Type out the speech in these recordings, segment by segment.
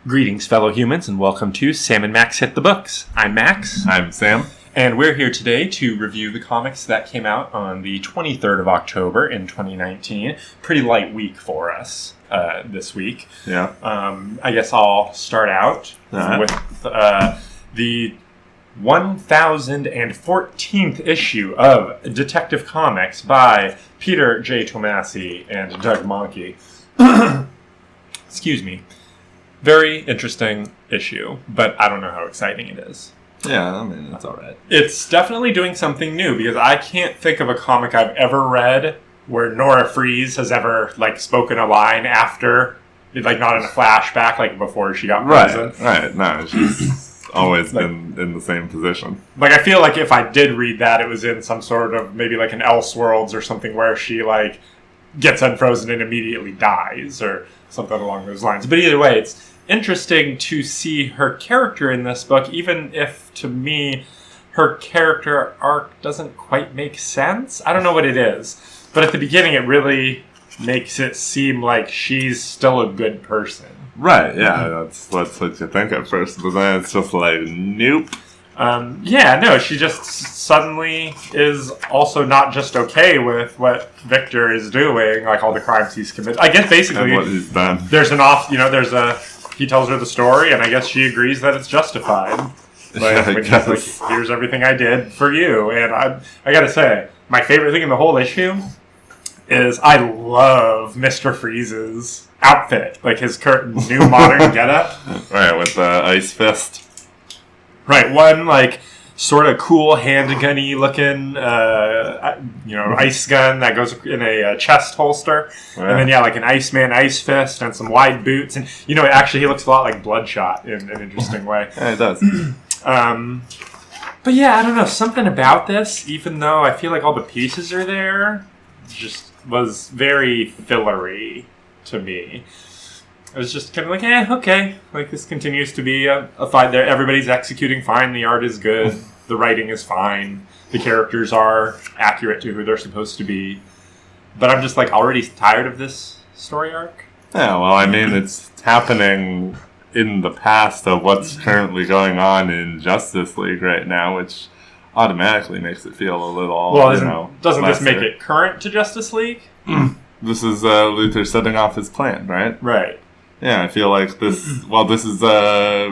Greetings, fellow humans, and welcome to Sam and Max Hit the Books. I'm Max. I'm Sam. And we're here today to review the comics that came out on the 23rd of October in 2019. Pretty light week for us this week. Yeah. I guess I'll start out with the 1014th issue of Detective Comics by Peter J. Tomasi and Doug Mahnke. Excuse me. Very interesting issue, but I don't know how exciting it is. Yeah, I mean, it's alright. It's definitely doing something new, because I can't think of a comic I've ever read where Nora Freeze has ever, spoken a line after, not in a flashback, before she got prison. Right. No, she's always been in the same position. I feel like if I did read that, it was in some sort of, maybe an Elseworlds or something where she, gets unfrozen and immediately dies, or something along those lines. But either way, it's interesting to see her character in this book, even if, to me, her character arc doesn't quite make sense. I don't know what it is. But at the beginning, it really makes it seem like she's still a good person. Right, yeah, that's what you think at first. But then it's just nope. She just suddenly is also not just okay with what Victor is doing, all the crimes he's committed. I guess basically and what he's done. He tells her the story, and I guess she agrees that it's justified. Here's everything I did for you. And I gotta say, my favorite thing in the whole issue is I love Mr. Freeze's outfit. His new modern getup. Right, with the ice fist. Right, one, sort of cool handgun-y looking, ice gun that goes in a chest holster. Right. And then, an Iceman ice fist and some wide boots. And, actually he looks a lot like Bloodshot in an interesting way. Yeah, it does. But yeah, I don't know, something about this, even though I feel like all the pieces are there, just was very fillery to me. I was just kind of okay. This continues to be a fight there. Everybody's executing fine. The art is good. The writing is fine. The characters are accurate to who they're supposed to be. But I'm just, already tired of this story arc. Yeah, well, I mean, it's happening in the past of what's currently going on in Justice League right now, which automatically makes it feel a little, doesn't lesser. This make it current to Justice League? This is Luthor setting off his plan, right? Right. Yeah, I feel like this is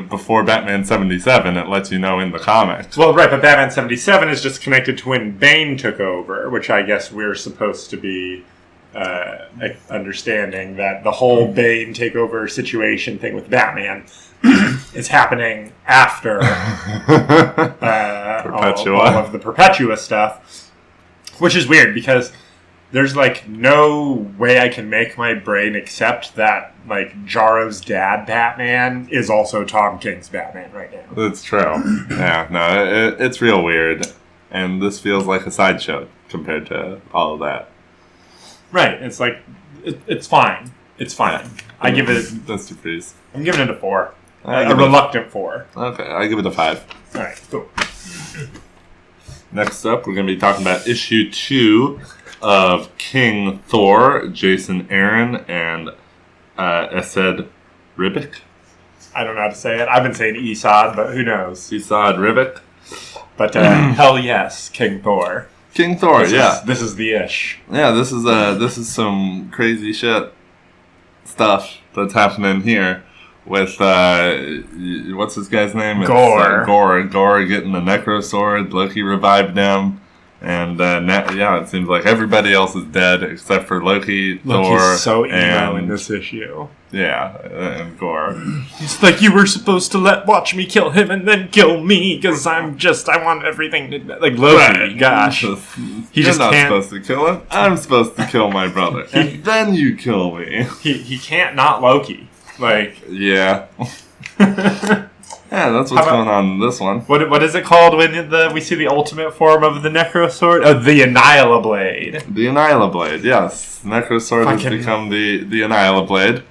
before Batman 77, it lets you know in the comics. Well, right, but Batman 77 is just connected to when Bane took over, which I guess we're supposed to be understanding that the whole Bane takeover situation thing with Batman is happening after all of the Perpetua stuff, which is weird because there's, no way I can make my brain accept that, Jarro's dad Batman is also Tom King's Batman right now. That's true. Yeah, no, it's real weird. And this feels like a sideshow compared to all of that. Right. It's it's fine. It's fine. Yeah. That's too freeze. I'm giving it a 4. A reluctant 4. Okay, I give it a 5. All right, cool. Next up, we're going to be talking about issue 2 of King Thor, Jason Aaron, and Esad Ribic. I don't know how to say it. I've been saying Esad, but who knows? Esad Ribic. But hell yes, King Thor. King Thor, This is the ish. Yeah, this is some crazy shit stuff that's happening here with what's this guy's name? Gorr. Gorr getting the Necro Sword. Loki revived him. And it seems like everybody else is dead except for Loki, Thor, he's so emo in this issue. Yeah, and Gorr. He's you were supposed to watch me kill him and then kill me because I want everything to Loki. Right. Gosh, You're not supposed to kill him. I'm supposed to kill my brother, and then you kill me. He can't not Loki. Yeah. Yeah, that's what's going on in this one. What is it called when we see the ultimate form of the Necro Sword? Oh, the Annihilablade. The Annihilablade, yes. Necro Sword has become the Annihilablade.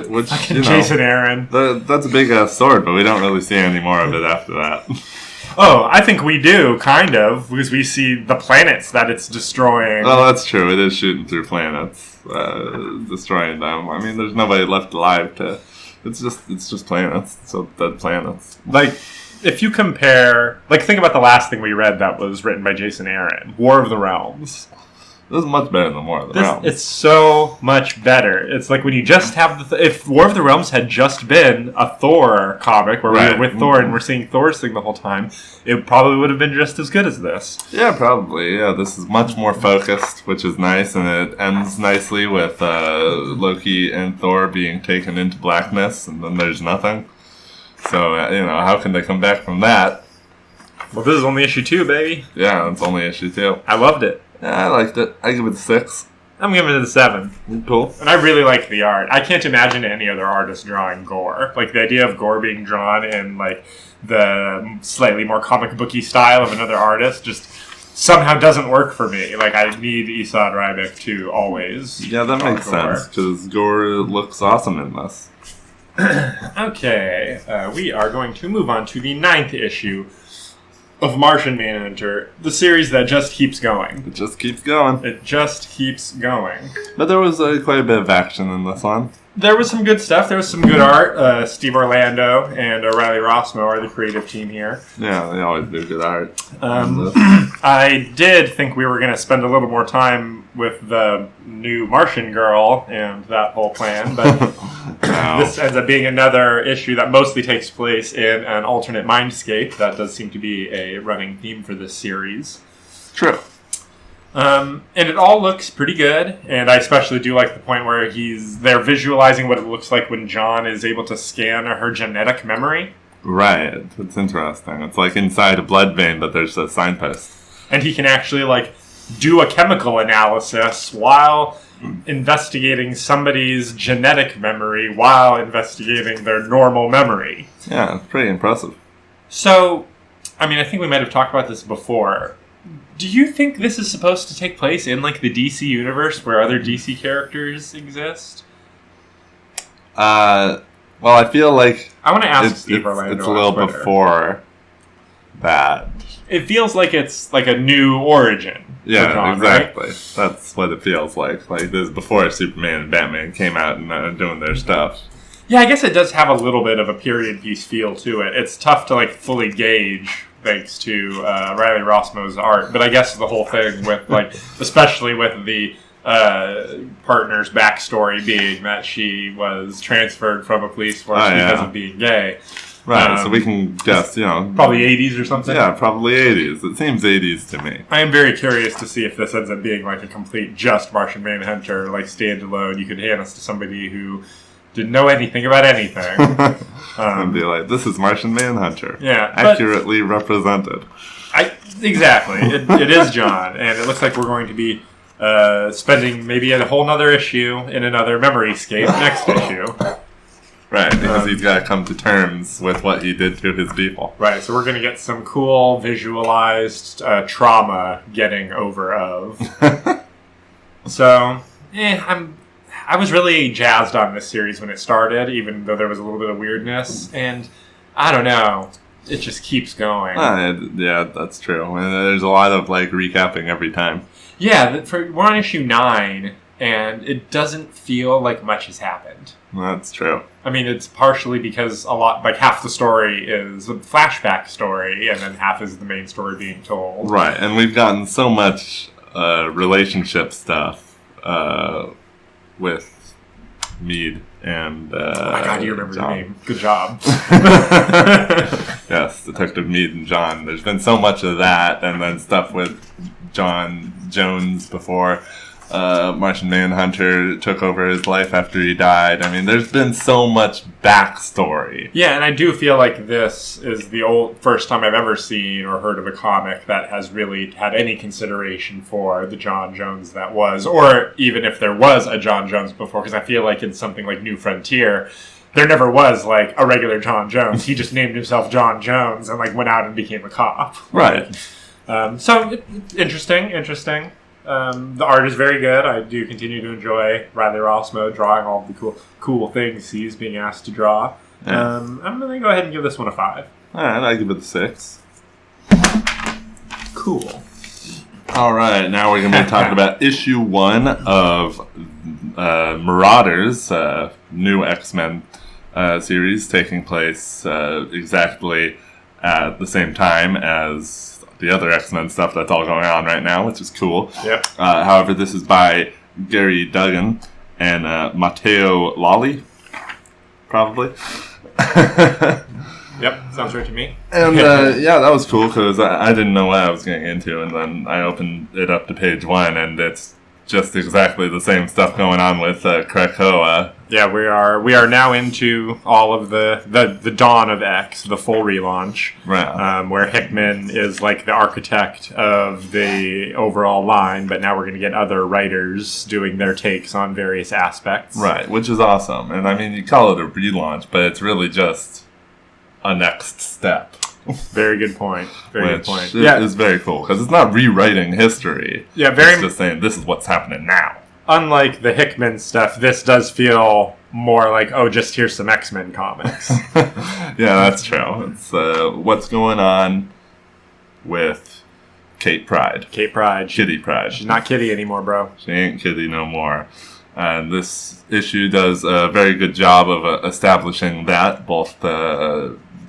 Which Jason Aaron. That's a big sword, but we don't really see any more of it after that. Oh, I think we do, kind of, because we see the planets that it's destroying. Well, that's true. It is shooting through planets, destroying them. I mean, there's nobody left alive to It's just planets. So dead planets. Like, if you compare... Like, think about the last thing we read that was written by Jason Aaron. War of the Realms. This is much better than War of the Realms. It's so much better. It's like when you just have if War of the Realms had just been a Thor comic where we were with Thor and we're seeing Thor's thing the whole time, it probably would have been just as good as this. Yeah, probably. Yeah, this is much more focused, which is nice, and it ends nicely with Loki and Thor being taken into blackness, and then there's nothing. So, how can they come back from that? Well, this is only issue 2, baby. Yeah, it's only issue 2. I loved it. Yeah, I liked it. I give it a 6. I'm giving it a 7. Cool. And I really like the art. I can't imagine any other artist drawing gore. Like, the idea of gore being drawn in, like, the slightly more comic booky style of another artist just somehow doesn't work for me. Like, I need Esad Rybik to always Yeah, that makes sense, because gore looks awesome in this. Okay, we are going to move on to the 9th issue of Martian Manhunter, the series that just keeps going. It just keeps going. It just keeps going. But there was quite a bit of action in this one. There was some good stuff. There was some good art. Steve Orlando and Riley Rossmo are the creative team here. Yeah, they always do good art. I did think we were going to spend a little more time with the new Martian girl and that whole plan, but this ends up being another issue that mostly takes place in an alternate mindscape. That does seem to be a running theme for this series. True. And it all looks pretty good, and I especially do like the point where they're visualizing what it looks like when John is able to scan her genetic memory. Right, it's interesting. It's like inside a blood vein, but there's a signpost. And he can actually, like, do a chemical analysis while investigating somebody's genetic memory while investigating their normal memory. Yeah, it's pretty impressive. So, I mean, I think we might have talked about this before. Do you think this is supposed to take place in, like, the DC universe where other DC characters exist? Well, I feel like... I want to ask Steve Orlando. It's a little before that. It feels like it's, like, a new origin. Yeah, John, exactly. Right? That's what it feels like. Like, this is before Superman and Batman came out and doing their stuff. Yeah, I guess it does have a little bit of a period piece feel to it. It's tough to, like, fully gauge... thanks to Riley Rossmo's art. But I guess the whole thing with, like, especially with the partner's backstory being that she was transferred from a police force because of being gay. Right, so we can guess, probably 80s or something? Yeah, probably 80s. It seems 80s to me. I am very curious to see if this ends up being, like, a complete just Martian Manhunter, like, standalone. You could hand this to somebody who didn't know anything about anything. And be like, this is Martian Manhunter. Yeah. Accurately represented. Exactly. It is John. And it looks like we're going to be spending maybe a whole nother issue in another Memoryscape next issue. Right, because he's got to come to terms with what he did to his people. Right, so we're going to get some cool visualized trauma getting over of. So, I was really jazzed on this series when it started, even though there was a little bit of weirdness. And I don't know, it just keeps going. Yeah, that's true. And there's a lot of, like, recapping every time. Yeah, we're on issue 9, and it doesn't feel like much has happened. That's true. I mean, it's partially because half the story is a flashback story, and then half is the main story being told. Right, and we've gotten so much relationship stuff with Mead and oh my god, you remember John. the name. Good job. Yes, Detective Mead and John. There's been so much of that, and then stuff with John Jones before Martian Manhunter took over his life after he died. I mean, there's been so much backstory. Yeah, and I do feel like this is the first time I've ever seen or heard of a comic that has really had any consideration for the John Jones that was, or even if there was a John Jones before, because I feel like in something like New Frontier, there never was, like, a regular John Jones. He just named himself John Jones and, like, went out and became a cop. Right. So, interesting. The art is very good. I do continue to enjoy Riley Rossmo drawing all the cool things he's being asked to draw. Yeah. I'm going to go ahead and give this one a 5. Alright, I give it a 6. Cool. Alright, now we're going to be talking about issue 1 of Marauders, new X-Men series taking place exactly at the same time as the other X-Men stuff that's all going on right now, which is cool. Yep. However, this is by Gary Duggan and Matteo Lolli, probably. Yep, sounds right to me. And yeah, that was cool because I didn't know what I was getting into, and then I opened it up to page 1, and it's just exactly the same stuff going on with Krakoa. Yeah, we are now into all of the dawn of X, the full relaunch, Right. where Hickman is like the architect of the overall line, but now we're going to get other writers doing their takes on various aspects. Right, which is awesome. And I mean, you call it a relaunch, but it's really just a next step. Very good point. Very good point. Yeah, it's very cool because it's not rewriting history. Yeah, It's just saying this is what's happening now. Unlike the Hickman stuff, this does feel more like, oh, just here's some X-Men comics. Yeah, that's true. It's what's going on with Kate Pryde. Kate Pryde. Kitty Pryde. She's not Kitty anymore, bro. She ain't Kitty no more. And this issue does a very good job of establishing that, both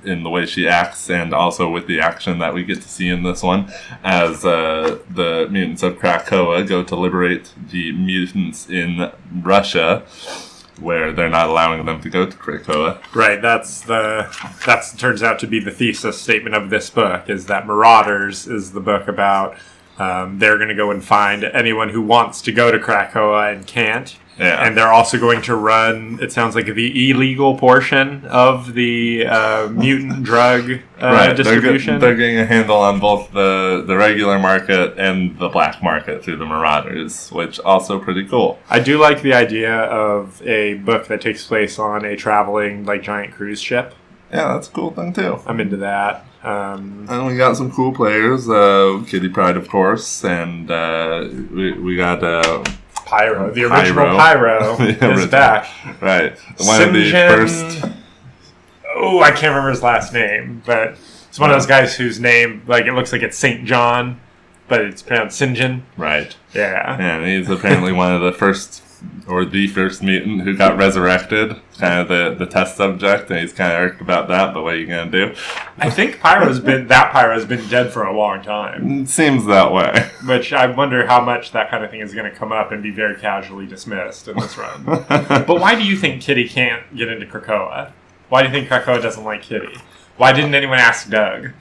in the way she acts and also with the action that we get to see in this one, as the mutants of Krakoa go to liberate the mutants in Russia, where they're not allowing them to go to Krakoa. Right, that's turns out to be the thesis statement of this book, is that Marauders is the book about they're going to go and find anyone who wants to go to Krakoa and can't. Yeah. And they're also going to run, it sounds like, the illegal portion of the mutant drug Right. distribution. They're getting a handle on both the regular market and the black market through the Marauders, which also pretty cool. I do like the idea of a book that takes place on a traveling, like, giant cruise ship. Yeah, that's a cool thing too. I'm into that. And we got some cool players, Kitty Pryde, of course, and we got Pyro. The original Pyro is back. Right. One of the first... Oh, I can't remember his last name, but it's one of those guys whose name, like, it looks like it's St. John, but it's pronounced Sinjin. Right. Yeah. And he's apparently one of the first, or the first mutant who got resurrected. Kind of the test subject, and he's kind of irked about that, but what are you going to do? I think Pyro's been dead for a long time. It seems that way. Which I wonder how much that kind of thing is going to come up and be very casually dismissed in this run. But why do you think Kitty can't get into Krakoa? Why do you think Krakoa doesn't like Kitty? Why didn't anyone ask Doug?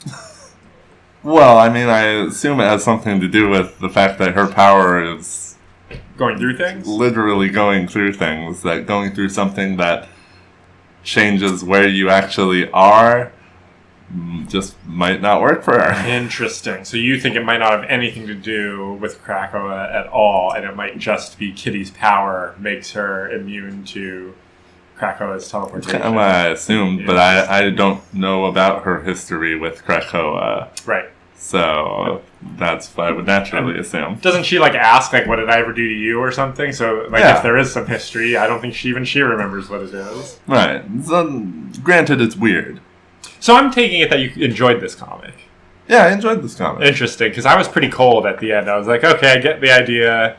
Well, I mean, I assume it has something to do with the fact that her power is going through things? Literally going through things. That going through something that changes where you actually are just might not work for her. Interesting. So you think it might not have anything to do with Krakoa at all, and it might just be Kitty's power makes her immune to Krakoa's teleportation? That's kind of what I assumed, but I don't know about her history with Krakoa. Right. So that's what I would naturally assume. Doesn't she, like, ask, like, what did I ever do to you or something? So, like, if there is some history, I don't think she remembers what it is. Right. So, granted, it's weird. So I'm taking it that you enjoyed this comic. Yeah, I enjoyed this comic. Interesting, because I was pretty cold at the end. I was like, okay, I get the idea,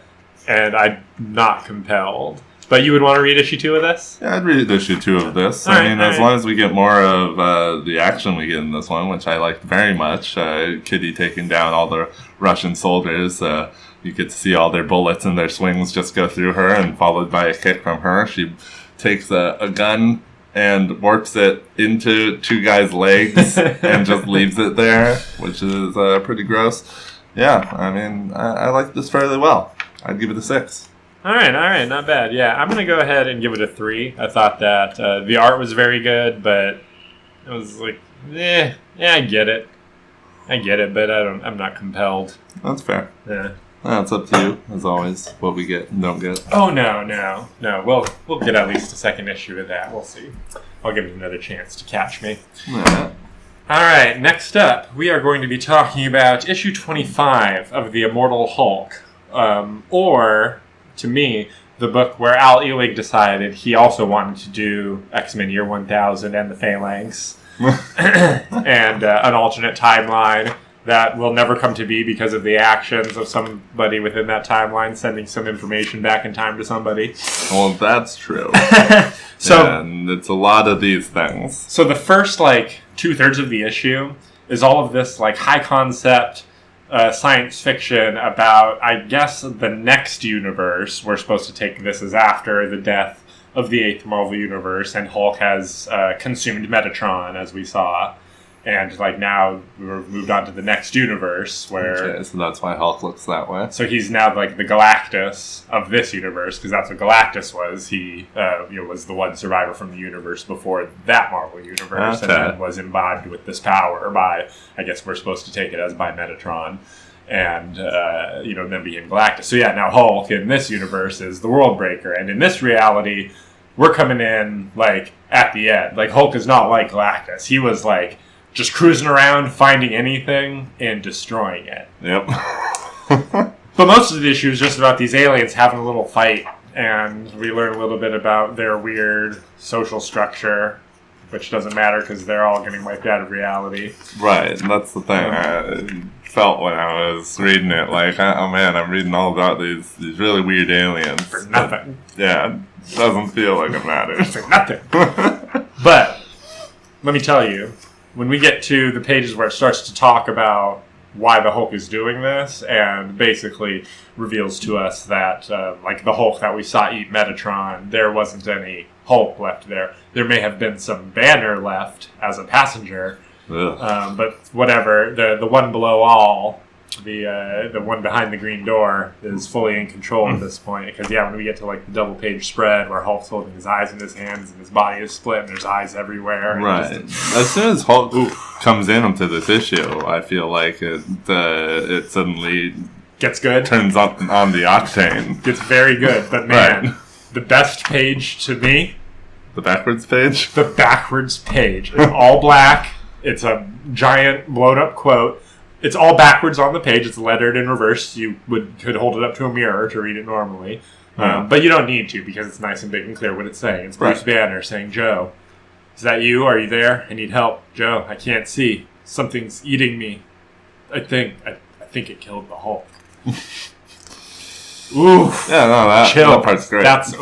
and I'm not compelled. But you would want to read issue 2 of this? Yeah, I'd read issue 2 of this. As long as we get more of the action we get in this one, which I liked very much. Kitty taking down all the Russian soldiers. You get to see all their bullets and their swings just go through her, and followed by a kick from her. She takes a gun and warps it into 2 guys' legs and just leaves it there, which is pretty gross. Yeah, I mean, I like this fairly well. I'd give it a 6. All right, not bad. Yeah, I'm going to go ahead and give it a 3. I thought that the art was very good, but it was like, yeah, I get it, but I'm not compelled. That's fair. Yeah. It's up to you, as always, what we get and don't get. Oh, no. We'll get at least a second issue of that. We'll see. I'll give it another chance to catch me. Yeah. All right, next up, we are going to be talking about issue 25 of the Immortal Hulk, or, to me, the book where Al Ewing decided he also wanted to do X-Men Year 1000 and the Phalanx, and an alternate timeline that will never come to be because of the actions of somebody within that timeline sending some information back in time to somebody. Well, that's true. So, and it's a lot of these things. So the first, 2/3 of the issue is all of this, high concept science fiction about, I guess, the next universe. We're supposed to take this as after the death of the 8th Marvel Universe, and Hulk has consumed Metatron, as we saw. And, now we're moved on to the next universe, where... Okay, so that's why Hulk looks that way. So he's now, the Galactus of this universe, because that's what Galactus was. He, was the one survivor from the universe before that Marvel Universe, and then was imbibed with this power by, I guess we're supposed to take it as by Metatron, and, then became Galactus. So yeah, now Hulk in this universe is the World Breaker, and in this reality, we're coming in, at the end. Hulk is not like Galactus. He was, just cruising around, finding anything, and destroying it. Yep. But most of the issue is just about these aliens having a little fight, and we learn a little bit about their weird social structure, which doesn't matter because they're all getting wiped out of reality. Right, and that's the thing I felt when I was reading it. Oh man, I'm reading all about these really weird aliens. For nothing. Yeah, it doesn't feel like it matters. For nothing. But, let me tell you, when we get to the pages where it starts to talk about why the Hulk is doing this, and basically reveals to us that, the Hulk that we saw eat Metatron, there wasn't any Hulk left there. There may have been some Banner left as a passenger, but whatever. The one below all, the one behind the green door, is fully in control at this point. Because when we get to the double page spread where Hulk's holding his eyes in his hands and his body is split and there's eyes everywhere. Right. As soon as Hulk comes into this issue, I feel like it suddenly gets good. Turns on the octane. Gets very good. But man, the best page to me. The backwards page? The backwards page. It's all black. It's a giant blown up quote. It's all backwards on the page. It's lettered in reverse. You could hold it up to a mirror to read it normally. But you don't need to because it's nice and big and clear what it's saying. It's Bruce Banner saying, Joe, is that you? Are you there? I need help. Joe, I can't see. Something's eating me. I think it killed the Hulk. Ooh. Yeah, no, that part's great. That's,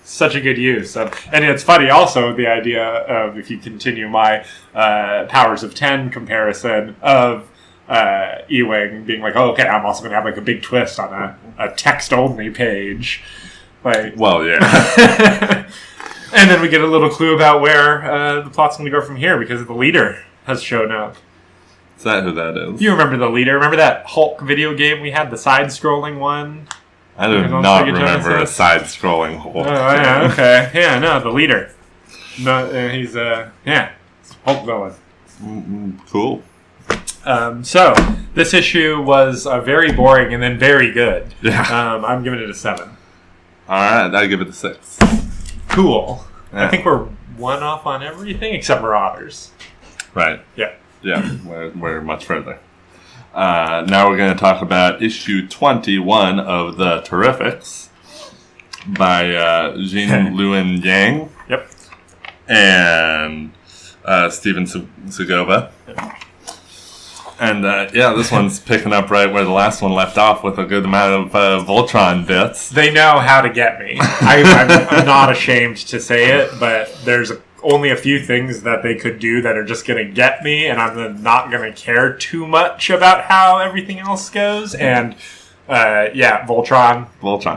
such a good use. And it's funny also, the idea of, if you continue my Powers of 10 comparison of Ewing being okay, I'm also going to have a big twist on a text-only page. Well, yeah. And then we get a little clue about where the plot's going to go from here because the leader has shown up. Is that who that is? You remember the leader? Remember that Hulk video game we had, the side-scrolling one? I do not remember a side-scrolling Hulk. Oh, yeah, okay. Yeah, no, the leader. No, he's, Hulk villain. Cool. So, this issue was very boring and then very good. Yeah. I'm giving it a 7. Alright, I'll give it a 6. Cool. Yeah. I think we're one off on everything except Marauders. Right. Yeah. Yeah, we're much further. Now we're going to talk about issue 21 of The Terrifics by Jean Luen Yang. Yep. And Steven Segovia. Yep. And this one's picking up right where the last one left off with a good amount of Voltron bits. They know how to get me. I'm not ashamed to say it, but there's only a few things that they could do that are just going to get me, and I'm then not going to care too much about how everything else goes. And Voltron.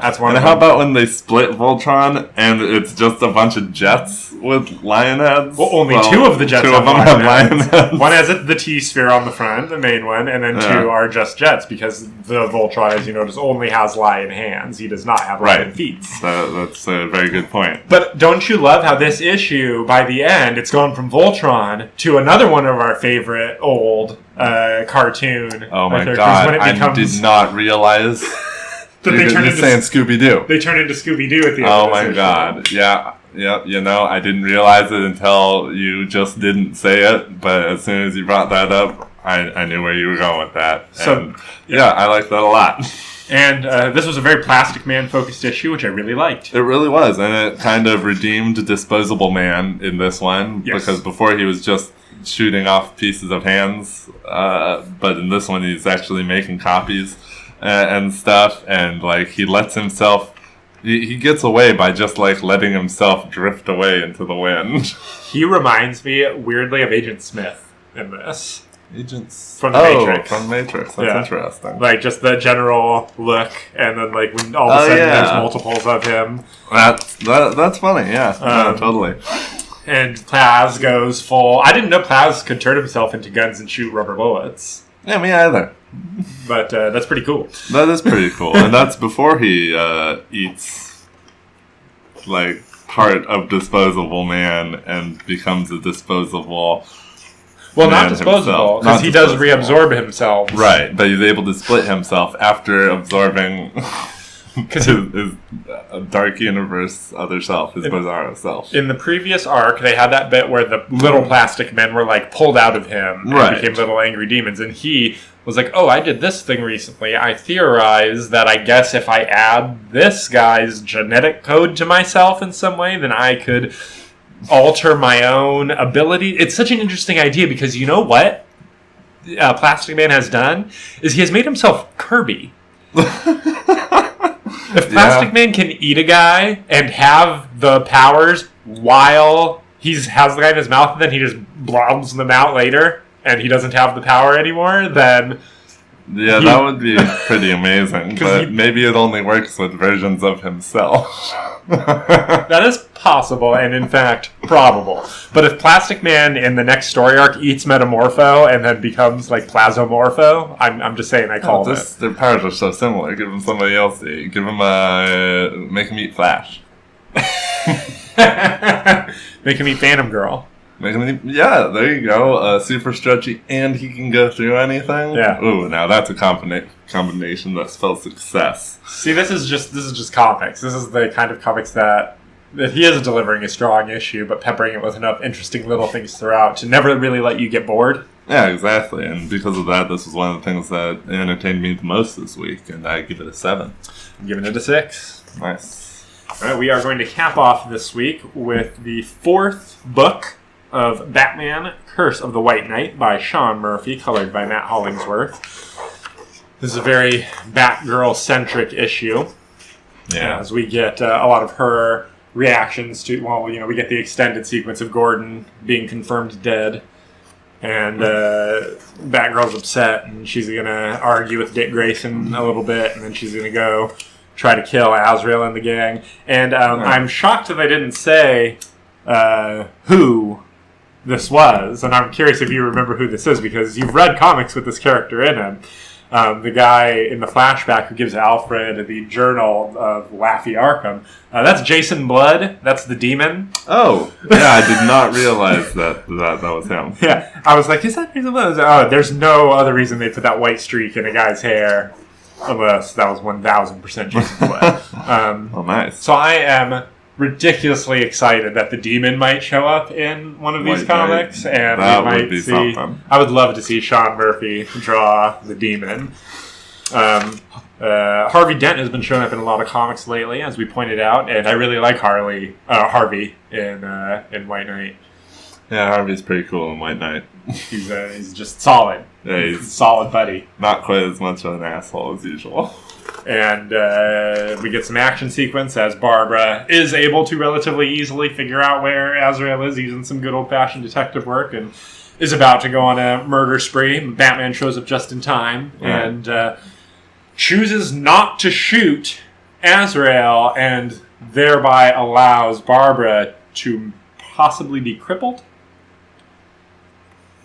That's one. And of how them. about when they split Voltron and it's just a bunch of jets with lion heads? Well, only two of the jets have lion lion heads. One has the T-sphere on the front, the main one, and then two are just jets because the Voltron, as you notice, only has lion hands. He does not have lion feet. So that's a very good point. But don't you love how this issue, by the end, it's gone from Voltron to another one of our favorite old cartoon. Oh my god, I did not realize that they turn into saying Scooby-Doo. They turn into Scooby-Doo at the end of this issue. God. Yeah, I didn't realize it until you just didn't say it, but as soon as you brought that up, I knew where you were going with that. So, I like that a lot. And this was a very Plastic Man-focused issue, which I really liked. It really was, and it kind of redeemed Disposable Man in this one, because before he was just shooting off pieces of hands, but in this one he's actually making copies and stuff, and like he lets himself... He gets away by just like letting himself drift away into the wind. He reminds me weirdly of Agent Smith in this. Agents from the Matrix. From Matrix. That's interesting. Like just the general look, and then like when all of a sudden there's multiples of him. That's funny. Yeah, totally. And Plaz goes full. I didn't know Plaz could turn himself into guns and shoot rubber bullets. Yeah, me either. But that's pretty cool. That is pretty cool, and that's before he eats like part of Disposable Man and becomes a disposable. Well, not disposable, because he does reabsorb himself. Right, but he's able to split himself after absorbing his dark universe other self, his bizarro self. In the previous arc, they had that bit where the little plastic men were like pulled out of him and became little angry demons, and he was like, oh, I did this thing recently. I theorize that I guess if I add this guy's genetic code to myself in some way, then I could alter my own ability. It's such an interesting idea because you know what Plastic Man has done is he has made himself Kirby. If Plastic Man can eat a guy and have the powers while he has the guy in his mouth and then he just blobs them out later and he doesn't have the power anymore, then yeah, that would be pretty amazing. But maybe it only works with versions of himself. That is possible, and in fact, probable. But if Plastic Man in the next story arc eats Metamorpho and then becomes like Plasomorpho, I'm just saying I call it. Their powers are so similar. Give him somebody else to eat. Give him make him eat Flash. Make him eat Phantom Girl. Yeah, there you go. Super stretchy, and he can go through anything. Yeah. Ooh, now that's a combination that spells success. See, this is just comics. This is the kind of comics that he is delivering a strong issue, but peppering it with enough interesting little things throughout to never really let you get bored. Yeah, exactly. And because of that, this was one of the things that entertained me the most this week, and I give it a 7. I'm giving it a 6. Nice. All right, we are going to cap off this week with the 4th book of Batman, Curse of the White Knight by Sean Murphy, colored by Matt Hollingsworth. This is a very Batgirl-centric issue. Yeah. As we get a lot of her reactions to, we get the extended sequence of Gordon being confirmed dead. And Batgirl's upset, and she's going to argue with Dick Grayson a little bit, and then she's going to go try to kill Azrael and the gang. And I'm shocked that they didn't say who this was, and I'm curious if you remember who this is, because you've read comics with this character in him. The guy in the flashback who gives Alfred the journal of Laffy Arkham. That's Jason Blood. That's the demon. Oh, yeah, I did not realize that was him. Yeah, I was like, is that Jason Blood? Oh, there's no other reason they put that white streak in a guy's hair, unless that was 1,000% Jason Blood. Oh, nice. So I am ridiculously excited that the demon might show up in one of these comics, and that we might would be see. something. I would love to see Sean Murphy draw the demon. Harvey Dent has been showing up in a lot of comics lately, as we pointed out, and I really like Harvey in White Knight. Yeah, Harvey's pretty cool in White Knight. He's just solid. Yeah, he's a solid buddy. Not quite as much of an asshole as usual. And we get some action sequence as Barbara is able to relatively easily figure out where Azrael is using some good old-fashioned detective work and is about to go on a murder spree. Batman shows up just in time and chooses not to shoot Azrael and thereby allows Barbara to possibly be crippled.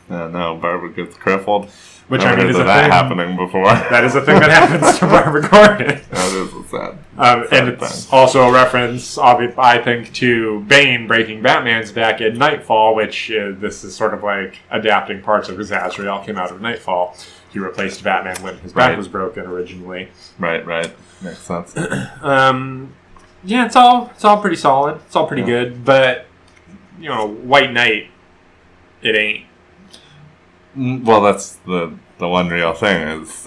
No, Barbara gets crippled. Which I mean is a that thing happening before. That is a thing that happens to Barbara Gordon. That is a sad and it's thing. Also a reference, I think, to Bane breaking Batman's back in Nightfall, which this is sort of like adapting parts of his Azrael came out of Nightfall. He replaced Batman when his back was broken originally. Right. Makes sense. Yeah, it's all pretty solid. It's all pretty good, but White Knight, it ain't. Well, that's the the one real thing is,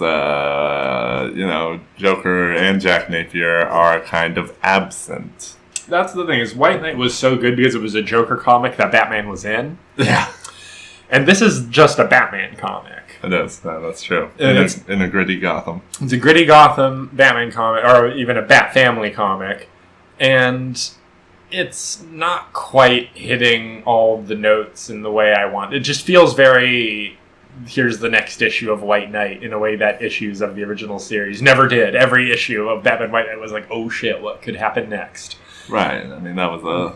Joker and Jack Napier are kind of absent. That's the thing, is White Knight was so good because it was a Joker comic that Batman was in. Yeah. And this is just a Batman comic. It is. No, that's true. It's in a gritty Gotham. It's a gritty Gotham Batman comic, or even a Bat Family comic. And it's not quite hitting all the notes in the way I want. It just feels very, here's the next issue of White Knight, in a way that issues of the original series never did. Every issue of Batman White Knight was like, oh shit, what could happen next? Right. I mean, that was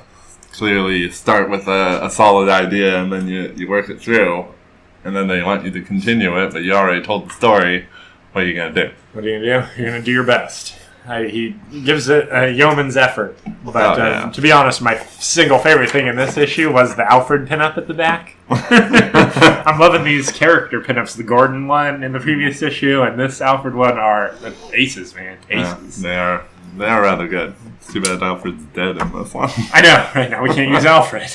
clearly you start with a solid idea and then you work it through. And then they want you to continue it, but you already told the story. What are you going to do? What are you going to do? You're going to do your best. He gives it a yeoman's effort. But to be honest, my single favorite thing in this issue was the Alfred pinup at the back. I'm loving these character pinups. The Gordon one in the previous issue and this Alfred one are aces, man. Aces. Yeah, they are rather good. It's too bad Alfred's dead in this one. I know. Right now we can't use Alfred.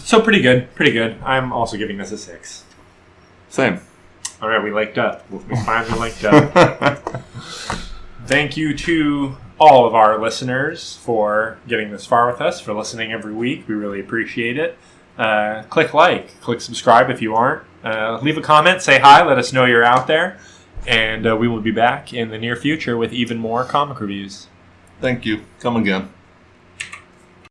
So pretty good. I'm also giving this a 6. Same. All right, we linked up. We finally linked up. Thank you to all of our listeners for getting this far with us, for listening every week. We really appreciate it. Click subscribe if you aren't. Leave a comment, say hi, let us know you're out there. And we will be back in the near future with even more comic reviews. Thank you. Come again.